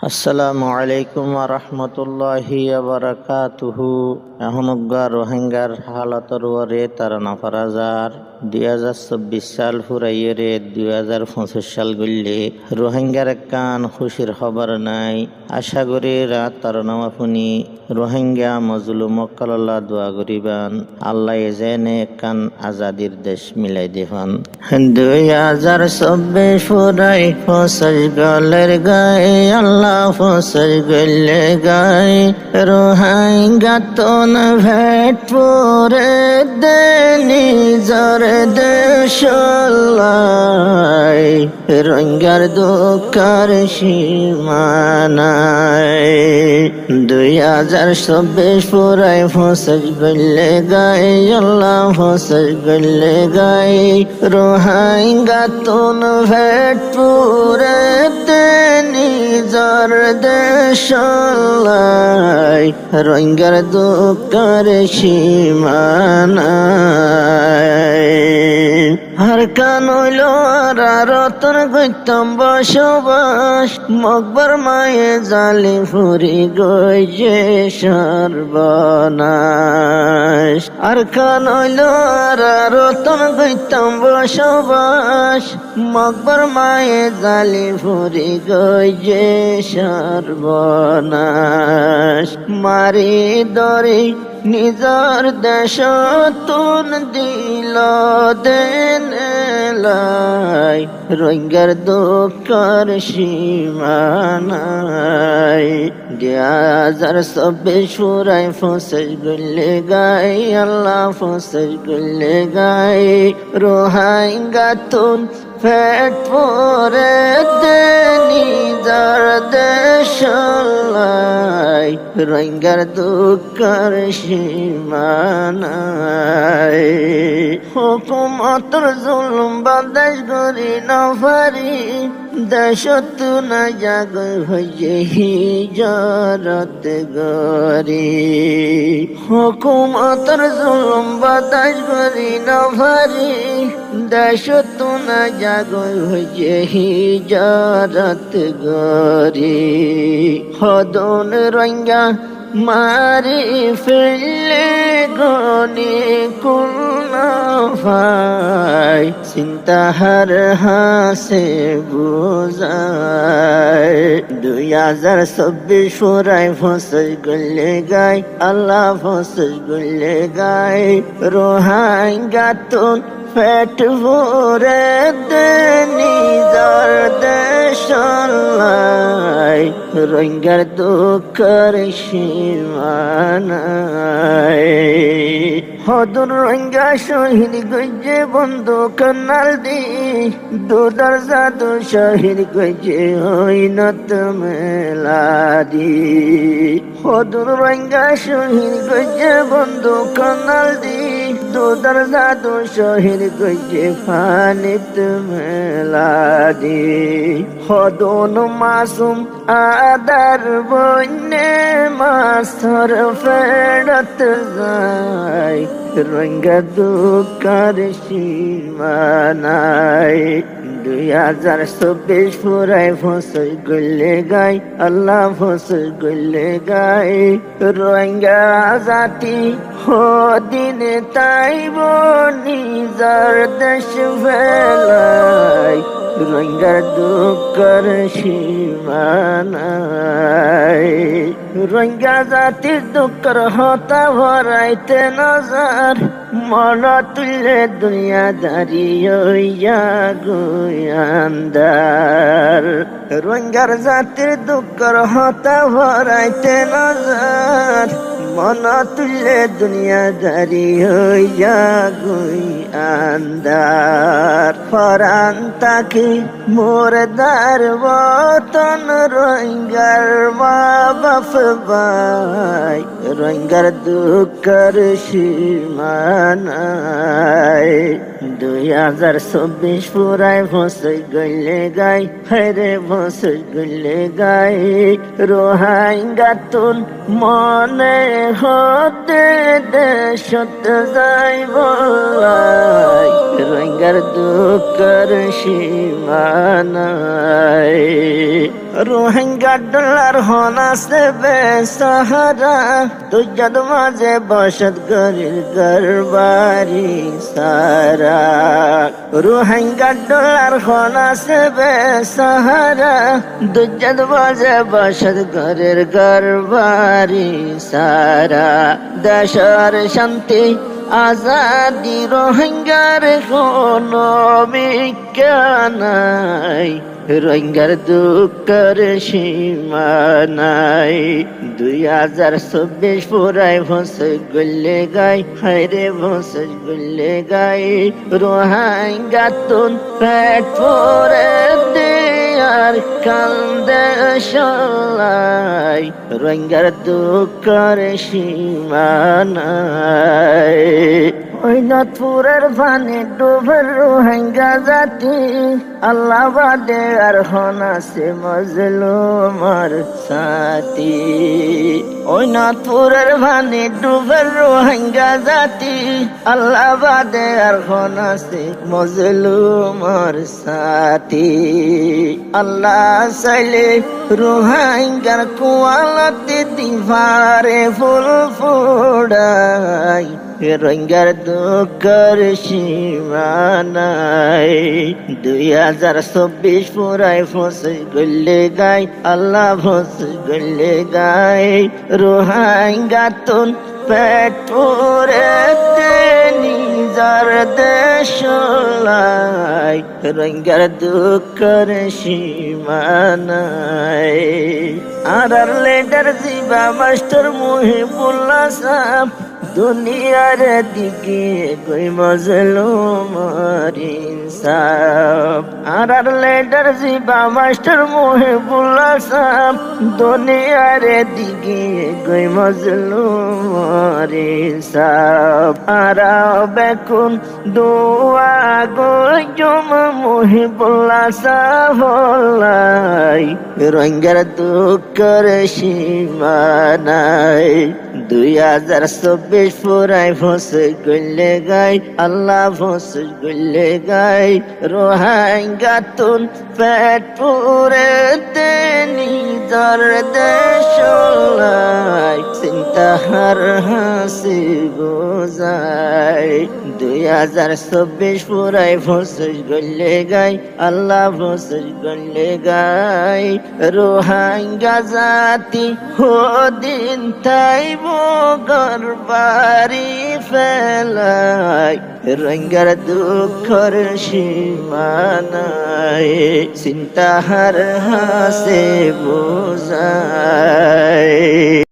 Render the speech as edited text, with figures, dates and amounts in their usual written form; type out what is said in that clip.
আসসালামু আলাইকুম ওয়া রাহমাতুল্লাহি ওয়া বারাকাতুহু। এখনকার রোহিঙ্গার হালাতর ওরে তারা নাফারাজার 2024 সাল ফুরাইয়ে 2025 সাল গল্লে রোহিঙ্গার কান খুশির খবর নাই। আশা করি রাত তার নামাফুনি রোহিঙ্গা মজলুম মক্কাল্লাহ দোয়া করিবান আল্লাহ এজেনে কান আজাদির দেশ মিলাই দেখান। 2024 ফুরাই ফসল গলের গায়ে আল্লাহ ফসল গলে গায়ে রোহিঙ্গা তোন ভেট পরে দে নিজর দেশাল্লাই রোহিঙ্গার দুঃখের সীমানায় 2024 ফুরাই ফসল গলে গায়ে আল্লাহ ফসল গলে গায়ে রোহিঙ্গা তোন ভেট পরে দে নিজর দেশাল্লাই রোহিঙ্গার দুঃখের সীমানায় আর কানইল আর তোর গইতম বসবাস মকবর মায়ে জালি ফুরি গই যে সর্বনাশ আর কানইল আর তোর গইতম বসবাস মকবর মায়ে জালি ফুরি গই যে সর্বনাশ মারি দরে নিজর দেশ তুন দিল দেন লাই রোহিঙ্গার দুঃখের সীমানায় 2024 ফুরাই ফসল গলে গাই আল্লাহ ফসল গলে গাই রোহিঙ্গা তুন পেট পরে দে নিজর দেশাল্লাই রোহিঙ্গার দুঃখের সীমানায় হুকুমতর জুলুম বাদাস করি না পারি দেশত না জাগ হয়ে হিজরত গরি হুকুমতর জুলুম বাদাস করি না পারি দেশত না জাগ হয়ে হিজরত গরি হদন রোহিঙ্গা মারি ফেললে গনি কুলনা ভাই চিন্তাহার হাসে বুঝায় 2024 ফুরাই ফসল গলে গাই আল্লাহ ফসল গলে গাই রোহিঙ্গা তুন পেট ভরে দে নিজর দেশাল্লাই রোহিঙ্গার দুঃখের সীমানায় হদুর রোহিঙ্গা শহীদ গজে বন্ধু কান্নাল দি দুদার জাদু শহীদ গজে হইনত মেলাদি হদুর রোহিঙ্গা শহীদ গজে বন্ধু কান্নাল দি দুদার জাদু শহীদ গজে ফানিত মেলাদি হদন মাসুম আদার বন্যে মাস্তর ফেরত যায় রোহিঙ্গা দুঃখের সীমানায় 2024 ফুরাই ফসল গলে গাই আল্লাহ ফসল গলে গাই রোহিঙ্গা জাতি হদিন তাইব নিজর দেশ ফেলাই রোহিঙ্গার দুঃখের সীমানায় রোহিঙ্গা জাতির দুঃখের হতা ভরাইতে নজর মন তুলে দুনিয়াদারি হইয়া গুয়ান্দার রোহিঙ্গার জাতির দুঃখের হতা ভরাইতে নজর মন তুলে দুনিয়াদারি হইয়া গুয়ান্দার ফরান তাকে মোরদার বতন রোহিঙ্গার মা বাপ ভাই রোহিঙ্গার দুঃখের সীমানায় 2024 ফুরাই ফসল গলে গাই হেরে ফসল গলে গাই রোহিঙ্গা তুন মনে হতে দেশত যাইব রোহিঙ্গার দুঃখের সীমানায় রোহিঙ্গা ডলার হনাসে বেসাহারা তুজদ মাঝে বসত গরির গরবারি সারা রোহিঙ্গা ডলার হনাসে বেসাহারা তুজদ মাঝে বসত গরির গরবারি সারা দেশের শান্তি আজাদি রোহিঙ্গার কোনো বিজ্ঞান নাই রোহিঙ্গার দুঃখের সীমা নাই 2024 পুরাই ভসে গলে গাই হায়রে ভসে গলে গাই রোহিঙ্গা তুন পেট পরে দেয়ার কান্দে সলাই রোহিঙ্গার দুঃখের সীমা নাই ওই নথপুরের পানি ডুবে রোহিঙ্গা জাতি আল্লাহ বাদে আর হনাসে মজলুমার সাথী ওই নথপুরের পানি ডুবে রোহিঙ্গা জাতি আল্লাহ বাদে আর হনাসে মজলুমার সাথী আল্লাহ চাইলে রোহিঙ্গার কুয়ালাতে দিবারে ফুল ফুড়াই রোহিঙ্গার দুঃখের সীমা নাই 2024 পুরাই ফসে গলে গাই আল্লাহ ফসে গলে গাই রোহিঙ্গা তুন পেট পরে নিজর দেশ লাই রোহিঙ্গার দুঃখের সীমা নাই আর লেডার জিবা মাস্টার মুহিবুল্লাহ সাহেব দুনিয়ার দিকে কই মজলুমার ইনসাফ আর লেডার জিবা মাস্টার মুহিবুল্লাহ সাহেব দুনিয়ার দিকে কই মজলুমার ইনসাফ আর বেকুন দোয়া গই জমা মুহিবুল্লাহ সাহেব লাই রোহিঙ্গার দুঃখের সীমা নাই 2024 পুরাই ফসে গলে গাই আল্লাহ ফসে গলে গাই রোহিঙ্গা তুন পেট পুরে নিজর দেশ লাই চিন্তা হার হাসি বোঝাই 2024 পুরাই ফসে গলে গাই আল্লাহ ফসে গলে গাই রোহিঙ্গা জাতি দিন তাইব গরবারি ফেলাই রোহিঙ্গার দুঃখের সীমা নাই চিন্তা হার হাসে বোঝাই